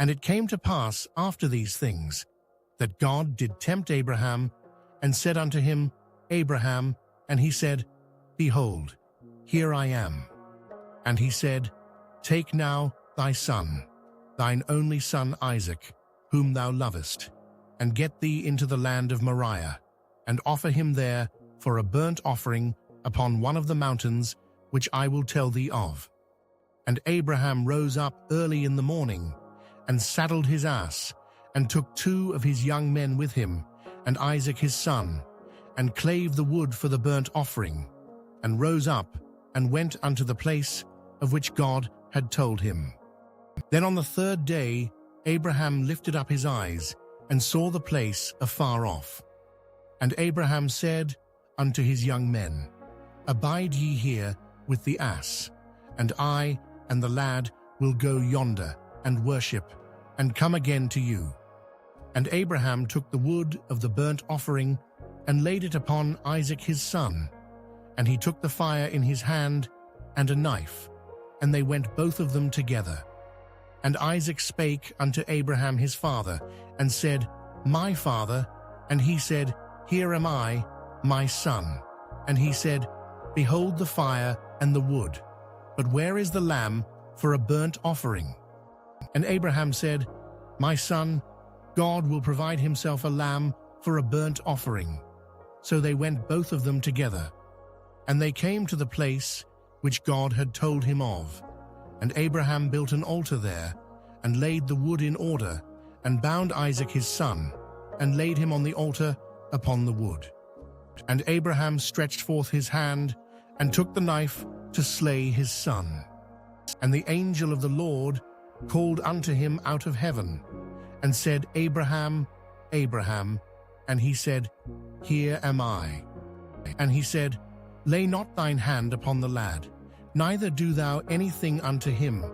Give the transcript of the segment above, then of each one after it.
And it came to pass after these things, that God did tempt Abraham, and said unto him, Abraham, and he said, Behold, here I am. And he said, Take now thy son, thine only son Isaac, whom thou lovest, and get thee into the land of Moriah, and offer him there for a burnt offering upon one of the mountains which I will tell thee of. And Abraham rose up early in the morning, and saddled his ass, and took 2 of his young men with him, and Isaac his son, and clave the wood for the burnt offering, and rose up, and went unto the place of which God had told him. Then on the 3rd day Abraham lifted up his eyes, and saw the place afar off. And Abraham said unto his young men, Abide ye here with the ass, and I and the lad will go yonder, and worship, and come again to you. And Abraham took the wood of the burnt offering, and laid it upon Isaac his son. And he took the fire in his hand, and a knife, and they went both of them together. And Isaac spake unto Abraham his father, and said, My father. And he said, Here am I, my son. And he said, Behold the fire and the wood, but where is the lamb for a burnt offering? And Abraham said, My son, God will provide himself a lamb for a burnt offering. So they went both of them together. And they came to the place which God had told him of. And Abraham built an altar there, and laid the wood in order, and bound Isaac his son, and laid him on the altar upon the wood. And Abraham stretched forth his hand, and took the knife to slay his son. And the angel of the Lord called unto him out of heaven, and said, Abraham, Abraham. And he said, Here am I. And he said, Lay not thine hand upon the lad, neither do thou anything unto him.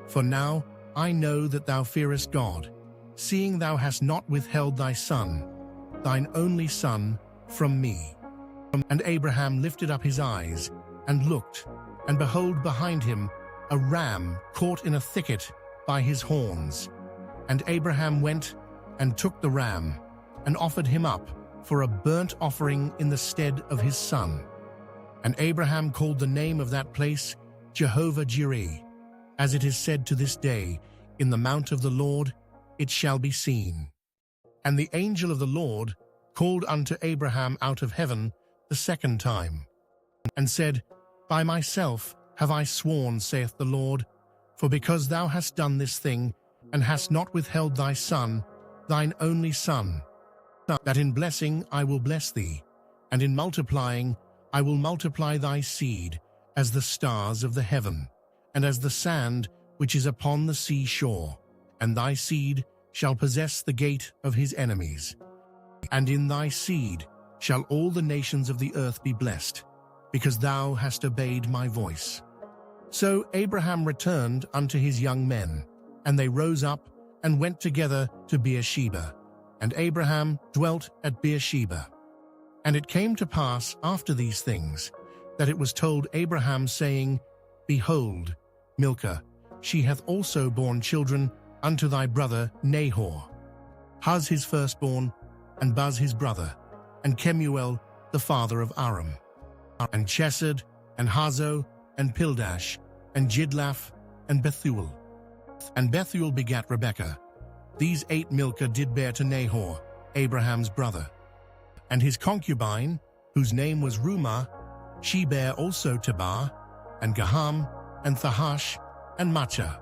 For now I know that thou fearest God, seeing thou hast not withheld thy son, thine only son, from me. And Abraham lifted up his eyes, and looked, and behold behind him a ram caught in a thicket by his horns. And Abraham went and took the ram, and offered him up for a burnt offering in the stead of his son. And Abraham called the name of that place Jehovah-Jireh, as it is said to this day, In the mount of the Lord it shall be seen. And the angel of the Lord called unto Abraham out of heaven the 2nd time, and said, By myself have I sworn, saith the Lord, for because thou hast done this thing, and hast not withheld thy son, thine only son, that in blessing I will bless thee, and in multiplying I will multiply thy seed as the stars of the heaven, and as the sand which is upon the sea shore, and thy seed shall possess the gate of his enemies. And in thy seed shall all the nations of the earth be blessed, because thou hast obeyed my voice. So Abraham returned unto his young men, and they rose up and went together to Beersheba, and Abraham dwelt at Beersheba. And it came to pass after these things, that it was told Abraham, saying, Behold, Milcah, she hath also borne children unto thy brother Nahor, Huz his firstborn, and Buz his brother, and Kemuel the father of Aram, and Chesed, and Hazo, and Pildash, and Jidlaph, and Bethuel. And Bethuel begat Rebekah. These 8 Milcah did bear to Nahor, Abraham's brother. And his concubine, whose name was Rumah, she bare also Tabah, and Gaham, and Thahash, and Maachah.